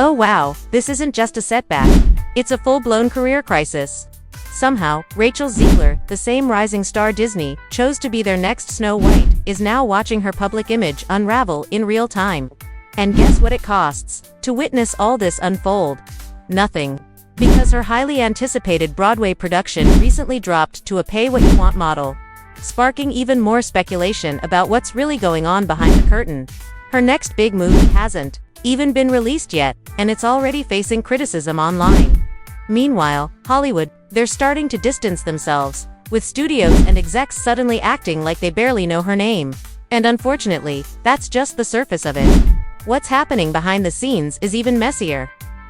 Oh wow, this isn't just a setback. It's a full-blown career crisis. Somehow, Rachel Zegler, the same rising star Disney chose to be their next Snow White, is now watching her public image unravel in real time. And guess what it costs to witness all this unfold? Nothing. Because her highly anticipated Broadway production recently dropped to a pay-what-you-want model, sparking even more speculation about what's really going on behind the curtain. Her next big movie hasn't even been released yet, and it's already facing criticism online. Meanwhile, Hollywood, they're starting to distance themselves, with studios and execs suddenly acting like they barely know her name. And unfortunately, that's just the surface of it. What's happening behind the scenes is even messier.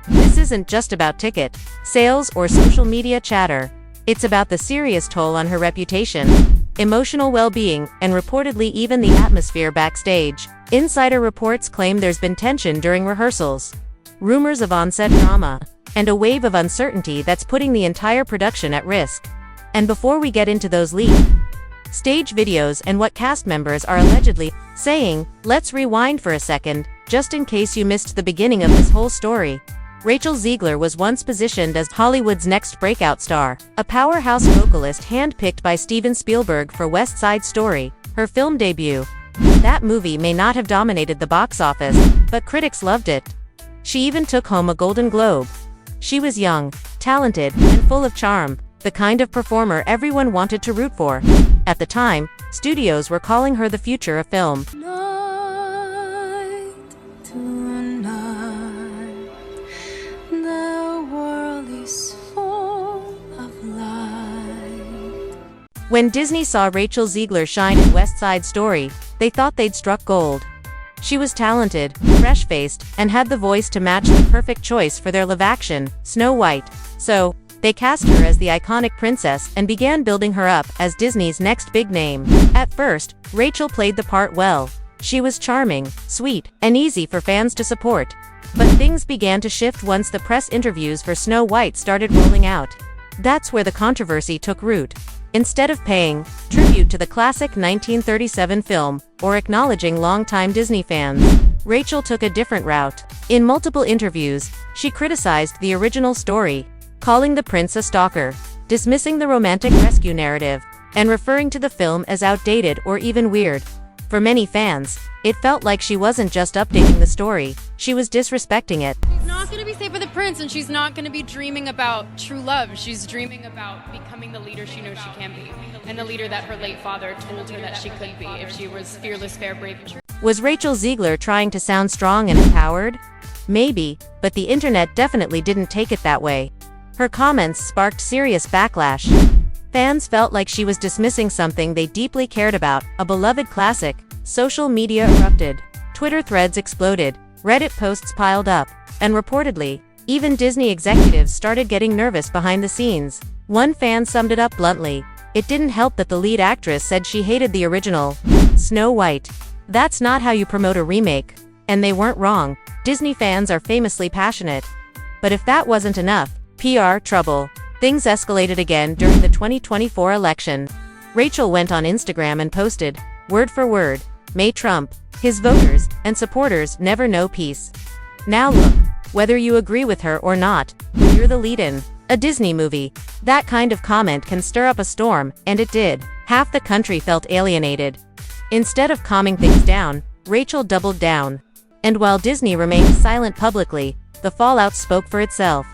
This isn't just about ticket sales or social media chatter. It's about the serious toll on her reputation, emotional well-being, and reportedly even the atmosphere backstage. Insider reports claim there's been tension during rehearsals, rumors of on-set drama, and a wave of uncertainty that's putting the entire production at risk. And before we get into those leaked stage videos and what cast members are allegedly saying, let's rewind for a second, just in case you missed the beginning of this whole story. Rachel Zegler was once positioned as Hollywood's next breakout star, a powerhouse vocalist handpicked by Steven Spielberg for West Side Story, her film debut. That movie may not have dominated the box office, but critics loved it. She even took home a Golden Globe. She was young, talented, and full of charm, the kind of performer everyone wanted to root for. At the time, studios were calling her the future of film. Night to night, the world is full of light. When Disney saw Rachel Zegler shine in West Side Story, they thought they'd struck gold. She was talented, fresh-faced, and had the voice to match the perfect choice for their live-action, Snow White. So, they cast her as the iconic princess and began building her up as Disney's next big name. At first, Rachel played the part well. She was charming, sweet, and easy for fans to support. But things began to shift once the press interviews for Snow White started rolling out. That's where the controversy took root. Instead of paying tribute to the classic 1937 film, or acknowledging longtime Disney fans, Rachel took a different route. In multiple interviews, she criticized the original story, calling the prince a stalker, dismissing the romantic rescue narrative, and referring to the film as outdated or even weird. For many fans, it felt like she wasn't just updating the story, she was disrespecting it. She's not going to be safe for the prince, and she's not going to be dreaming about true love. She's dreaming about becoming the leader she knows she can be, and the leader that her late father told her that she could be if she was fearless, fair, brave, and true. Was Rachel Zegler trying to sound strong and empowered? Maybe, but the internet definitely didn't take it that way. Her comments sparked serious backlash. Fans felt like she was dismissing something they deeply cared about, a beloved classic. Social media erupted. Twitter threads exploded, Reddit posts piled up, and reportedly, even Disney executives started getting nervous behind the scenes. One fan summed it up bluntly: it didn't help that the lead actress said she hated the original Snow White. That's not how you promote a remake. And they weren't wrong. Disney fans are famously passionate. But if that wasn't enough, PR trouble. Things escalated again during the 2024 election. Rachel went on Instagram and posted, word for word, "May Trump, his voters, and supporters never know peace." Now look, whether you agree with her or not, you're the lead in a Disney movie. That kind of comment can stir up a storm, and it did. Half the country felt alienated. Instead of calming things down, Rachel doubled down. And while Disney remained silent publicly, the fallout spoke for itself.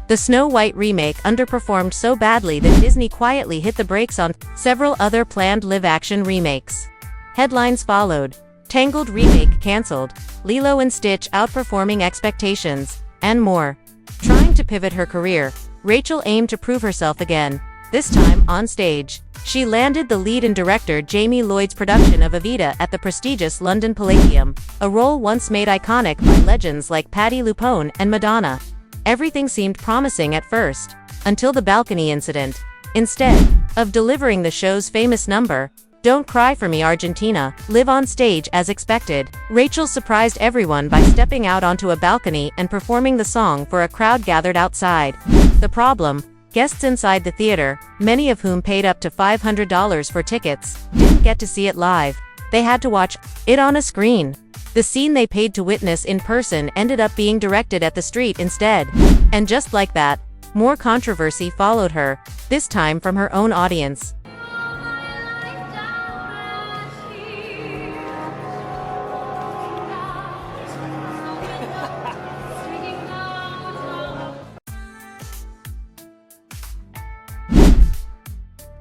The Snow White remake underperformed so badly that Disney quietly hit the brakes on several other planned live-action remakes. Headlines followed: Tangled remake cancelled, Lilo and Stitch outperforming expectations, and more. Trying to pivot her career, Rachel aimed to prove herself again, this time on stage. She landed the lead in director Jamie Lloyd's production of Evita at the prestigious London Palladium, a role once made iconic by legends like Patti LuPone and Madonna. Everything seemed promising at first, until the balcony incident. Instead of delivering the show's famous number, "Don't Cry for Me Argentina," live on stage as expected, Rachel surprised everyone by stepping out onto a balcony and performing the song for a crowd gathered outside. The problem? Guests inside the theater, many of whom paid up to $500 for tickets, didn't get to see it live. They had to watch it on a screen. The scene they paid to witness in person ended up being directed at the street instead. And just like that, more controversy followed her, this time from her own audience.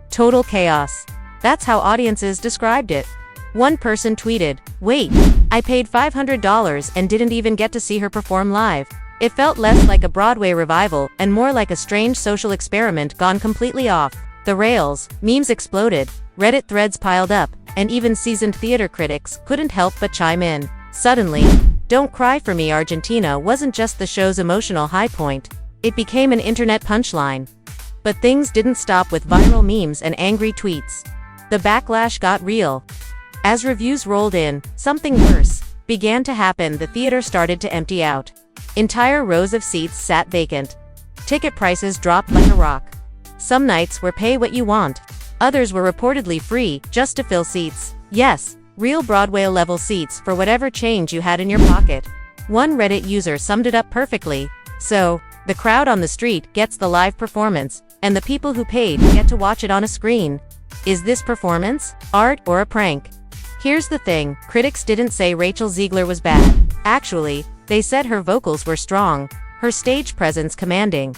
Total chaos. That's how audiences described it. One person tweeted, "Wait, I paid $500 and didn't even get to see her perform live." It felt less like a Broadway revival and more like a strange social experiment gone completely off the rails. Memes exploded, Reddit threads piled up, and even seasoned theater critics couldn't help but chime in. Suddenly, "Don't Cry for Me, Argentina" wasn't just the show's emotional high point. It became an internet punchline. But things didn't stop with viral memes and angry tweets. The backlash got real. As reviews rolled in, something worse began to happen. The theater started to empty out. Entire rows of seats sat vacant. Ticket prices dropped like a rock. Some nights were pay what you want. Others were reportedly free, just to fill seats. Yes, real Broadway-level seats for whatever change you had in your pocket. One Reddit user summed it up perfectly. So, the crowd on the street gets the live performance, and the people who paid get to watch it on a screen. Is this performance, art, or a prank? Here's the thing, critics didn't say Rachel Zegler was bad. Actually, they said her vocals were strong, her stage presence commanding.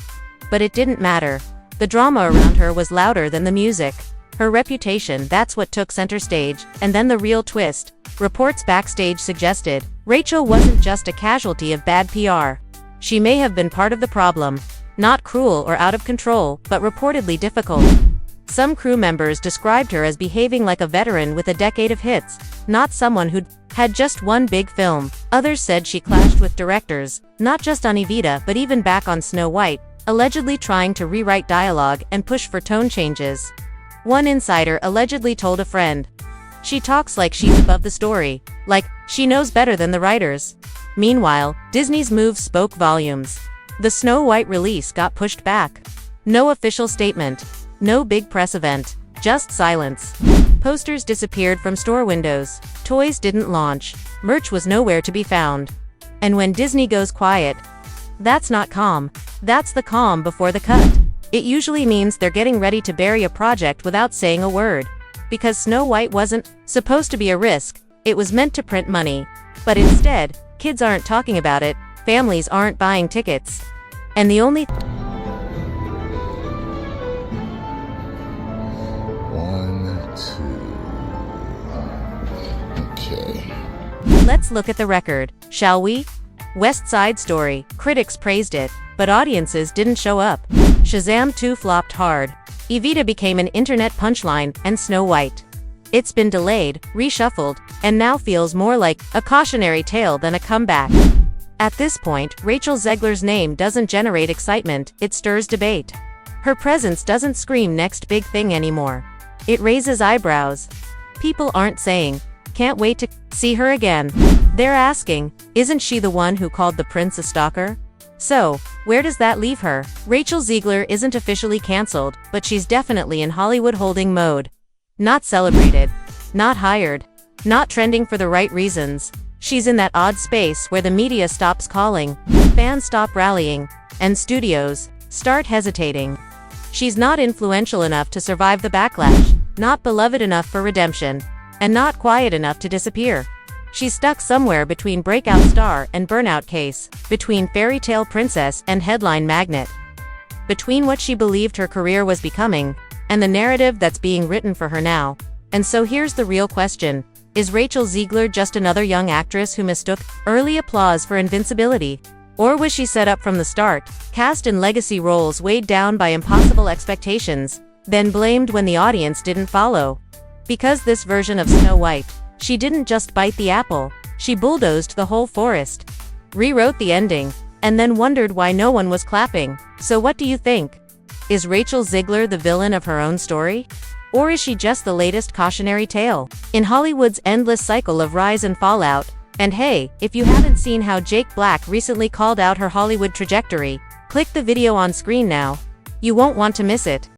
But it didn't matter. The drama around her was louder than the music. Her reputation, that's what took center stage. And then the real twist. Reports backstage suggested Rachel wasn't just a casualty of bad PR. She may have been part of the problem. Not cruel or out of control, but reportedly difficult. Some crew members described her as behaving like a veteran with a decade of hits, not someone who'd had just one big film. Others said she clashed with directors, not just on Evita but even back on Snow White, allegedly trying to rewrite dialogue and push for tone changes. One insider allegedly told a friend, "She talks like she's above the story, like she knows better than the writers." Meanwhile, Disney's move spoke volumes. The Snow White release got pushed back. No official statement. No big press event. Just silence. Posters disappeared from store windows. Toys didn't launch. Merch was nowhere to be found. And when Disney goes quiet, that's not calm. That's the calm before the cut. It usually means they're getting ready to bury a project without saying a word. Because Snow White wasn't supposed to be a risk. It was meant to print money. But instead, kids aren't talking about it. Families aren't buying tickets. And the only Okay. Let's look at the record, shall we? West Side Story. Critics praised it, but audiences didn't show up. Shazam 2 flopped hard. Evita became an internet punchline, and Snow White. It's been delayed, reshuffled, and now feels more like a cautionary tale than a comeback. At this point, Rachel Zegler's name doesn't generate excitement, it stirs debate. Her presence doesn't scream next big thing anymore. It raises eyebrows. People aren't saying, "Can't wait to see her again." They're asking, "Isn't she the one who called the prince a stalker?" So, where does that leave her? Rachel Zegler isn't officially cancelled, but she's definitely in Hollywood holding mode. Not celebrated. Not hired. Not trending for the right reasons. She's in that odd space where the media stops calling, fans stop rallying, and studios start hesitating. She's not influential enough to survive the backlash, not beloved enough for redemption, and not quiet enough to disappear. She's stuck somewhere between breakout star and burnout case, between fairy tale princess and headline magnet, between what she believed her career was becoming, and the narrative that's being written for her now. And so here's the real question. Is Rachel Zegler just another young actress who mistook early applause for invincibility? Or was she set up from the start, cast in legacy roles weighed down by impossible expectations, then blamed when the audience didn't follow? Because this version of Snow White, she didn't just bite the apple, she bulldozed the whole forest, rewrote the ending, and then wondered why no one was clapping. So what do you think? Is Rachel Zegler the villain of her own story? Or is she just the latest cautionary tale in Hollywood's endless cycle of rise and fallout? And hey, if you haven't seen how Jake Black recently called out her Hollywood trajectory, click the video on screen now. You won't want to miss it.